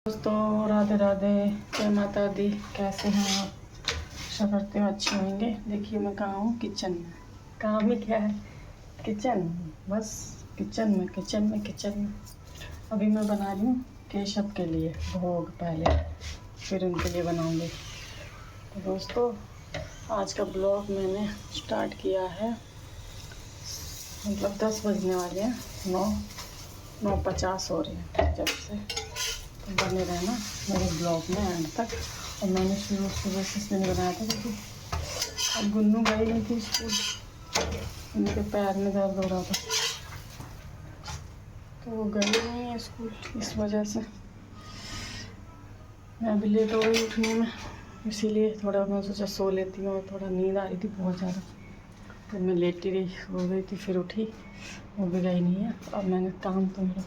दोस्तों राधे राधे, जय माता दी। कैसे हैं आप? आशा करते हो अच्छे होंगे। देखिए मैं कहाँ हूँ, किचन में। काम में क्या है, किचन। बस किचन में। अभी मैं बना रही हूँ केशव के लिए भोग, पहले फिर उनके लिए बनाऊँगी। तो दोस्तों आज का ब्लॉग मैंने स्टार्ट किया है, मतलब 10 बजने वाले हैं, 9:50 हो रहे हैं जब से। तो बने रहना मेरे ब्लॉग में एंड तक। और मैंने सुबह से इसलिए बनाया था क्योंकि अब गुन्नू गई नहीं थी स्कूल, उनके पैर में दर्द हो रहा था, तो वो गई नहीं है स्कूल। इस वजह से मैं भी लेट हो गई उठने में, इसीलिए थोड़ा मैं सोचा सो लेती हूँ। थोड़ा नींद आ रही थी बहुत ज़्यादा, तो मैं लेटी रही, सो गई थी, फिर उठी, वो भी गई नहीं है। अब मैंने काम तो मेरा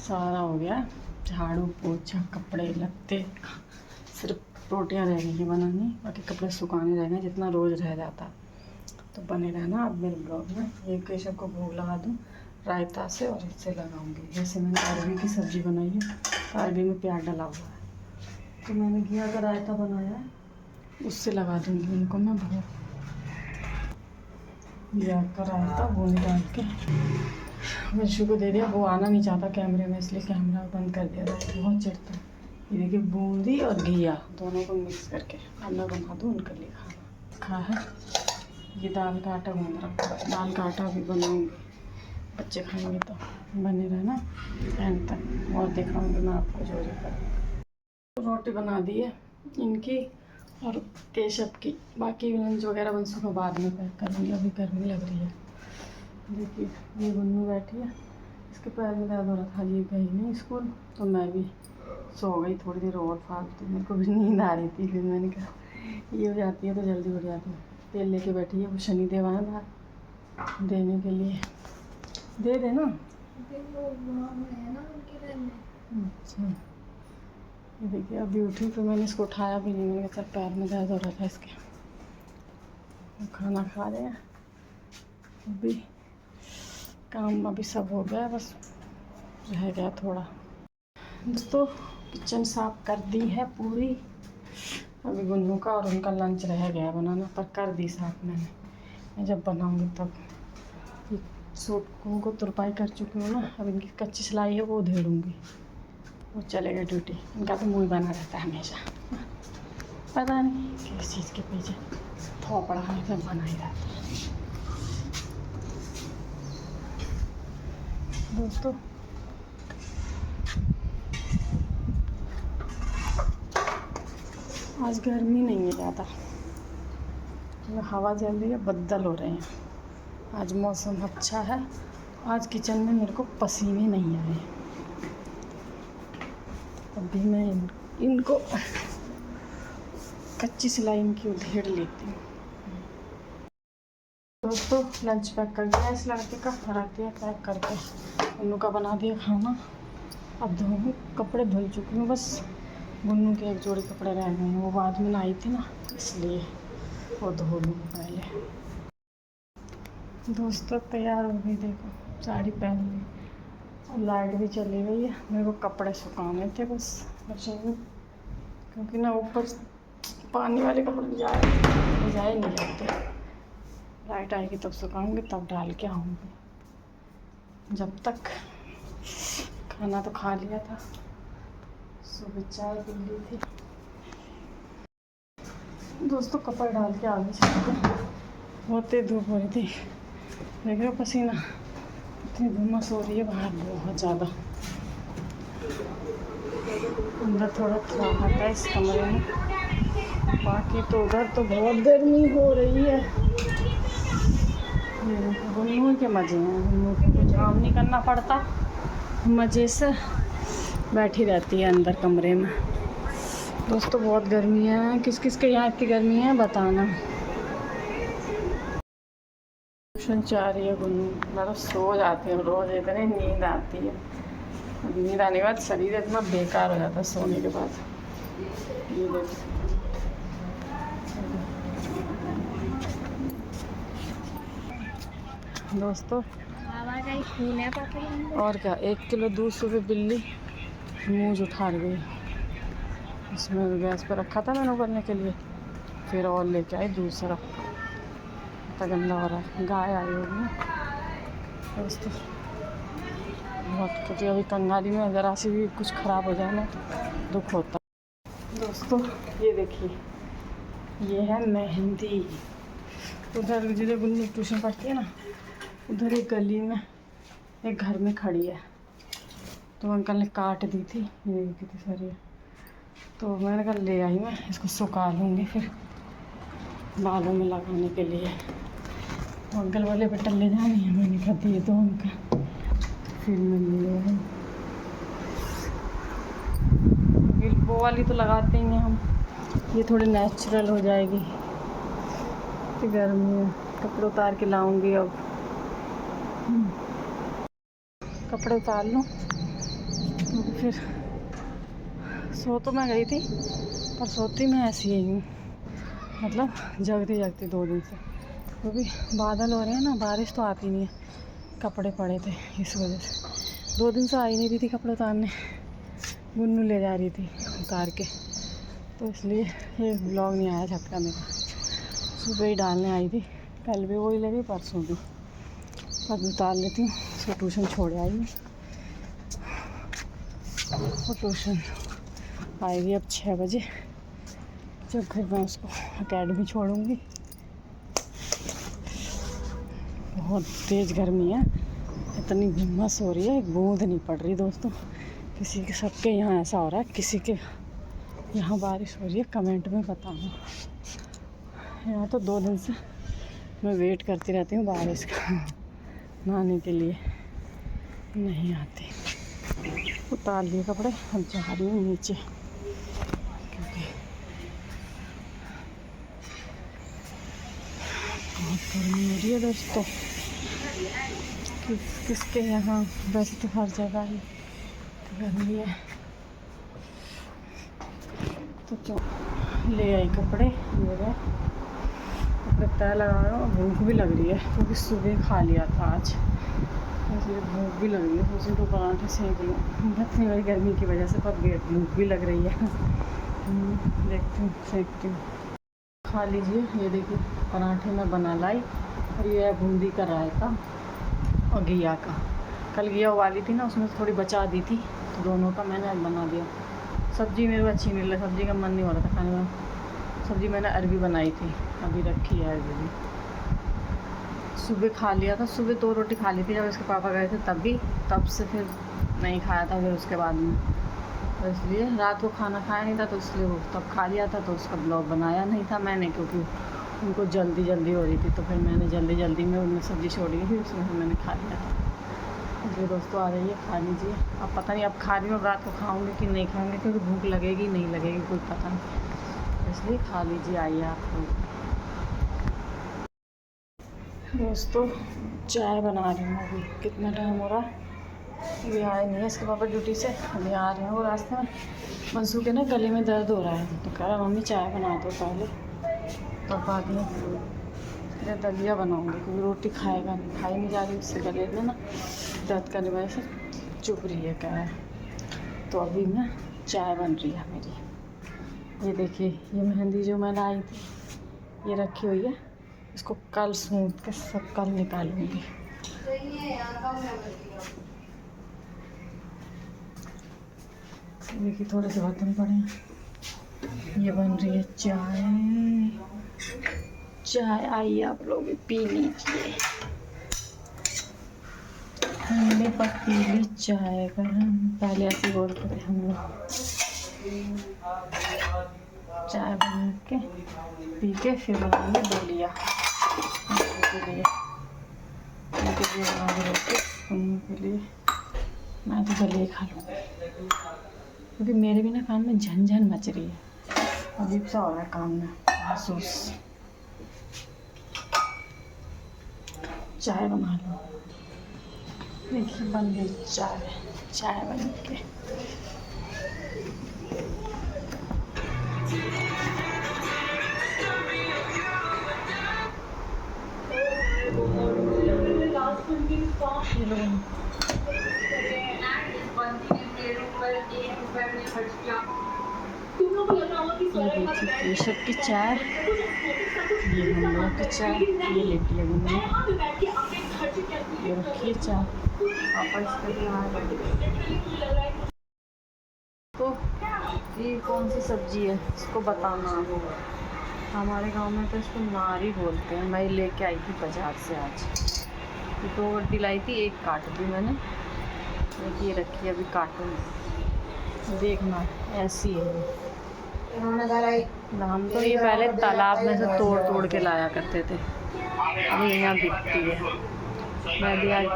सारा हो गया, झाड़ू पोछा कपड़े लत्ते, सिर्फ रोटियां रह गई हैं बनानी, बाकी कपड़े सुखाने रह गए जितना रोज़ रह जाता। तो बने रहना अब मेरे ब्लॉग में। ये केशव को भोग लगा दूँ रायता से, और इससे लगाऊंगी। जैसे मैंने अरबी की सब्ज़ी बनाई है, अरबी में प्याज डाला हुआ है, तो मैंने घिया का रायता बनाया है, उससे लगा दूँगी उनको मैं भोग। घिया का रायता बूंदी डाल के वंशु को दे दिया। वो आना नहीं चाहता कैमरे में, इसलिए कैमरा बंद कर दिया था, बहुत चिढ़ता है। ये देखिए बूंदी और घिया दोनों को मिक्स करके अब मैं बना दूँ उनके लिए खाना। खा है ये दाल का आटा गूंद रखा है, दाल का आटा भी बनाऊँगी, बच्चे खाएंगे। तो बने रहना एंड तक, और दिखाऊँगी मैं आपको जो जो। रोटी बना दी है इनकी और केशव की, बाकी लंच वगैरह वंशु को बाद में पैक करूँगी, अभी गर्मी लग रही है। देखिए ये गुन्नू बैठी है, इसके पैर में दर्द हो रहा था, ये गई नहीं स्कूल, तो मैं भी सो गई थोड़ी देर और फालतू। मेरे को भी नींद आ रही थी, फिर मैंने कहा ये हो जाती है तो जल्दी उठ जाती है। तेल लेके बैठी है, वो शनिदेव आए बाहर देने के लिए, दे देना। अच्छा ये देखिए अभी उठी, तो मैंने इसको उठाया भी नहीं, मैंने कहा चल पैर में दर्द हो रहा था इसके। खाना खा रहे हैं अभी, काम अभी सब हो गया, बस रह गया थोड़ा। दोस्तों किचन साफ कर दी है पूरी, अभी गुन्नू का और उनका लंच रह गया बनाना, पर कर दी साफ मैंने। मैं जब बनाऊंगी तब। सूटों को तुरपाई कर चुकी हूँ ना, अब इनकी कच्ची सिलाई है वो उधेड़ूँगी, वो चलेगा ड्यूटी। इनका तो मुँह बना रहता है हमेशा, पता नहीं किस चीज़ के पीछे थोपड़ा हमेशा बना ही रहता है। दोस्तों आज गर्मी नहीं है ज़्यादा, हवा चल रही है, बद्दल हो रहे हैं, आज मौसम अच्छा है। आज किचन में मेरे को पसीने नहीं आए। अभी मैं इनको कच्ची सिलाई इनकी उधेड़ लेती हूँ। दोस्तों लंच पैक कर दिया इस लड़के का, रख दिया पैक करके, गुन्नू का बना दिया खाना। अब धो कपड़े धुल चुकी हूँ, बस गुन्नू के एक जोड़ी कपड़े रह गए हैं, वो बाद में आई थी ना, इसलिए वो धो लूँगी पहले। दोस्तों तैयार हो गई, देखो साड़ी पहन ली, और लाइट भी चली गई है। मेरे को कपड़े सुखाने थे बस मशीन में, क्योंकि ना ऊपर पानी वाले कपड़े जाए नहीं जाते। लाइट आएगी तब सुखाऊंगी, तब डाल के आऊँगी। जब तक खाना तो खा लिया था, सुबह चाय पी ली थी। दोस्तों कपड़े डाल के आगे चलते, बहुत धूप हो रही थी, देख रहे हो पसीना, इतनी घुमस हो रही है बाहर बहुत ज़्यादा। अंदर थोड़ा राहत है इस कमरे में, बाकी तो उधर तो बहुत गर्मी हो रही है। गुन्नू के मज़े हैं, गुन्नू को कुछ काम नहीं करना पड़ता, मज़े से बैठी रहती है अंदर कमरे में। दोस्तों बहुत गर्मी है, किस किस के यहाँ इतनी गर्मी है बताना। ट्यूशन जा रही है गुन्नू, मैं तो सो जाती हूँ रोज़, इतनी नींद आती है। नींद आने के बाद शरीर इतना बेकार हो जाता है सोने के बाद। ये देखो दोस्तों, और क्या 1 किलो दूध सुबह बिल्ली मूंज उठा गई। इसमें गैस पर रखा था मैंने उबलने के लिए, फिर और लेके आई दूसरा। इतना गंदा हो रहा है, गाय आई होगी दोस्तों। बहुत क्योंकि अभी कंगाली में ज़रा सी भी कुछ ख़राब हो जाए ना तो दुख होता है। दोस्तों ये देखिए, ये है मेहंदी। उधर जिधर गुन्नू ट्यूशन पढ़ती है ना, उधर एक गली में एक घर में खड़ी है, तो अंकल ने काट दी थी। ये कितनी सारी है, तो मैंने कहा ले आई, मैं इसको सुखा लूँगी फिर बालों में लगाने के लिए। अंकल वाले पे टल्ले जानी है, मैंने कहा दिए दो उनका, फिर मैं ले आई। वो वाली तो लगाते ही हैं हम, ये थोड़ी नेचुरल हो जाएगी। तो गर्मी है, कपड़े उतार के लाऊंगी अब। कपड़े उतार लूँ तो फिर सो तो मैं गई थी, पर सोती मैं ऐसी ही हूँ, मतलब जगती जगती 2 दिन से, क्योंकि बादल हो रहे हैं ना, बारिश तो आती नहीं है। कपड़े पड़े थे इस वजह से 2 दिन से आ ही नहीं रही थी कपड़े उतारने। गुन्नू ले जा रही थी उतार के, तो इसलिए ये ब्लॉग नहीं आया छत का मेरा। सुबह ही डालने आई थी, कल भी वही लगी, परसों भी। अब उतार लेती हूँ, उसको ट्यूशन छोड़ आई मैं। वो ट्यूशन आएगी अब 6 बजे, जब फिर मैं उसको एकेडमी छोड़ूंगी। बहुत तेज़ गर्मी है, इतनी हिम्मत हो रही है, एक बूंद नहीं पड़ रही दोस्तों। किसी के सबके यहाँ ऐसा हो रहा है, किसी के यहाँ बारिश हो रही है, कमेंट में बताना। यहाँ तो 2 दिन से मैं वेट करती रहती हूँ बारिश का, नहाने के लिए नहीं आती। उतार लिए कपड़े, अब जा रही हूँ नीचे, क्योंकि बहुत गर्मी हो रही है दोस्तों। किसके यहाँ, वैसे तो हर जगह ही गर्मी है। तो ले आई कपड़े, ये रहे कपड़े तय लगा रहा हूँ। भूख भी लग रही है, क्योंकि सुबह खा लिया था आज, इसलिए भूख भी लग रही है। सोचे तो पराठे सेक लूँ, इतनी बड़ी गर्मी की वजह से, पर भूख भी लग रही है। देखती हूँ, सेकती हूँ। खा लीजिए, ये देखिए पराठे में बना लाई, और ये है बूंदी का रायता और घिया का। कल घिया उबाली थी ना, उसमें थोड़ी बचा दी थी, तो दोनों का मैंने आज बना दिया। सब्ज़ी मेरे को अच्छी नहीं लगी, सब्ज़ी का मन नहीं हो रहा था खाने में। सब्ज़ी मैंने अरबी बनाई थी, अभी रखी है अरबी भी। सुबह खा लिया था, सुबह 2 रोटी खा ली थी जब इसके पापा गए थे, तब से फिर नहीं खाया था फिर उसके बाद में। तो इसलिए रात को खाना खाया नहीं था, तो इसलिए वो तब खा लिया था, तो उसका ब्लॉग बनाया नहीं था मैंने, क्योंकि उनको जल्दी हो रही थी। तो फिर मैंने जल्दी में उनमें सब्ज़ी छोड़ी थी, उसमें से मैंने खा लिया था। इसलिए दोस्तों आ रही है, खा लीजिए। अब पता नहीं अब खा रही हूँ, रात को खाऊंगी कि नहीं खाऊंगी, क्योंकि भूख लगेगी नहीं लगेगी कोई पता नहीं, इसलिए खा लीजिए। आइए आप लोग। दोस्तों चाय बना रही हूँ, अभी कितना टाइम हो रहा है, अभी आए नहीं है इसके पापा ड्यूटी से, अभी आ रहे हैं। वो रास्ते में मंसू के ना गले में दर्द हो रहा है, तो कह रहा मम्मी चाय बना दो पहले, तो बाद में फिर दलिया बनाऊँगी, क्योंकि रोटी खाएगा नहीं, खाई नहीं जा रही उससे, गले में ना दर्द करने की वजह से चुप रही है कह रहा। तो अभी ना चाय बन रही है मेरी। ये देखिए, ये मेहंदी जो मैं लाई थी ये रखी हुई है, इसको कल सूंघ के सब कल निकालूंगी। देखिए थोड़े से बर्तन पड़े हैं। ये बन रही है चाय आइए आप लोग भी पी लीजिए। हमने पतीली चाय गरम, पहले ऐसे बोलते थे हम लोग। चाय बना के पी के फिर बनाएंगे दलिया के लिए, उनके लिए बना रोटी, उनके लिए मैं तो दलिया खा लूँगी, क्योंकि मेरे भी ना कान में झनझन मच रही है, अजीब सा हो रहा है कान में महसूस। चाय बना लो, देखिए बन गई चाय बन के। ये देखिए केशव की चाय, ये हम लोग की चाय, ये लेटी है मम्मी, ये रखिए चाय, पापा इसके लिए आ गए। तो ये कौन सी सब्जी है इसको बताना होगा। हमारे गांव में तो इसको नारी बोलते हैं। मैं लेके आई थी बाजार से आज, 2 गड्डी लाई थी, 1 काट दी मैंने, एक ये रखी अभी काटूँ, देखना ऐसी है। हम तो ये पहले तालाब में से तोड़ तोड़ के लाया करते थे, अभी यहाँ बिकती है। मैं भी आज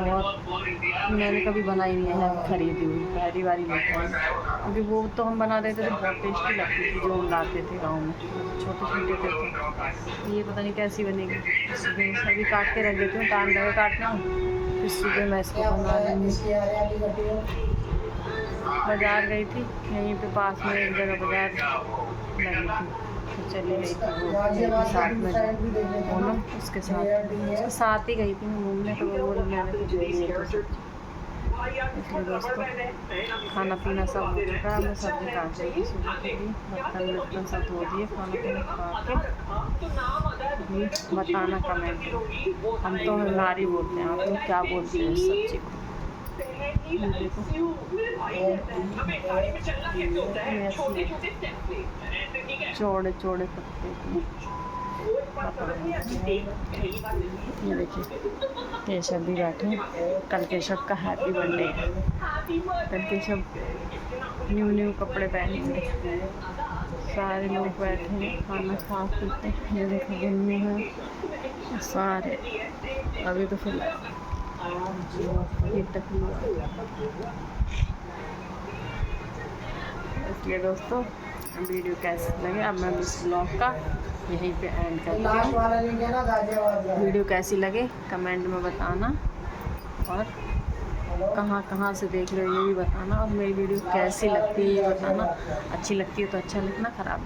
मैंने कभी बनाई नहीं है, खरीदी हुई पहली बार लेते हैं, क्योंकि वो तो हम बना देते थे, बहुत टेस्टी लगती थी जो हम लाते थे गाँव में, छोटे छोटे थे। ये पता नहीं कैसी बनेगी, अभी काट के रख देती हूँ, टाइम लगे काटना, फिर सुबह मैं इसको बना दूँगी। बाज़ार गई थी, यहीं पे पास में एक जगह बाज़ार लगी थी, तो चली गई थी वो साथ में दोनों, उसके साथ ही गई थी मैं घूमने, तो वो बोला मैंने कुछ ले लिया। इसलिए दोस्तों खाना पीना सब हो चुका है, मैं सब्जी काट रही थी सुबह के लिए, बर्तन सब धो दिए, खाना पीना खा के। बताना कमेंट, हम तो नारी बोलते हैं, आप लोग क्या बोलती हैं इस सब्जी को। चौड़े चौड़े पत्ते ये देखिए केशव भी बैठे, कल केशव का हैप्पी बर्थडे है, कल केशव न्यू कपड़े पहनेंगे, सारे लोग बैठे हैं खाना खा पीते। ये देखो गुन्नू है सारे, अभी तो फिलहाल इसलिए दोस्तों वीडियो कैसे लगे, अब मैं इस ब्लॉग का यहीं पे एंड करती हूँ। वीडियो कैसी लगे कमेंट में बताना, और कहाँ से देख रहे हो ये भी बताना, और मेरी वीडियो कैसी लगती है ये बताना। अच्छी लगती है तो अच्छा लिखना, ख़राब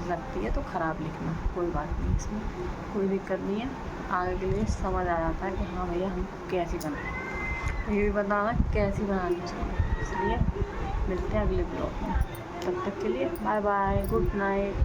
लगती है तो ख़राब लिखना, कोई बात नहीं, इसमें कोई दिक्कत नहीं है, आगे के लिए समझ आ जाता है कि हाँ भैया हम कैसी बनाएं, ये भी बताना कैसी बनानी चाहिए। इसलिए मिलते हैं अगले ब्लॉग में, तब तक के लिए बाय बाय, गुड नाइट।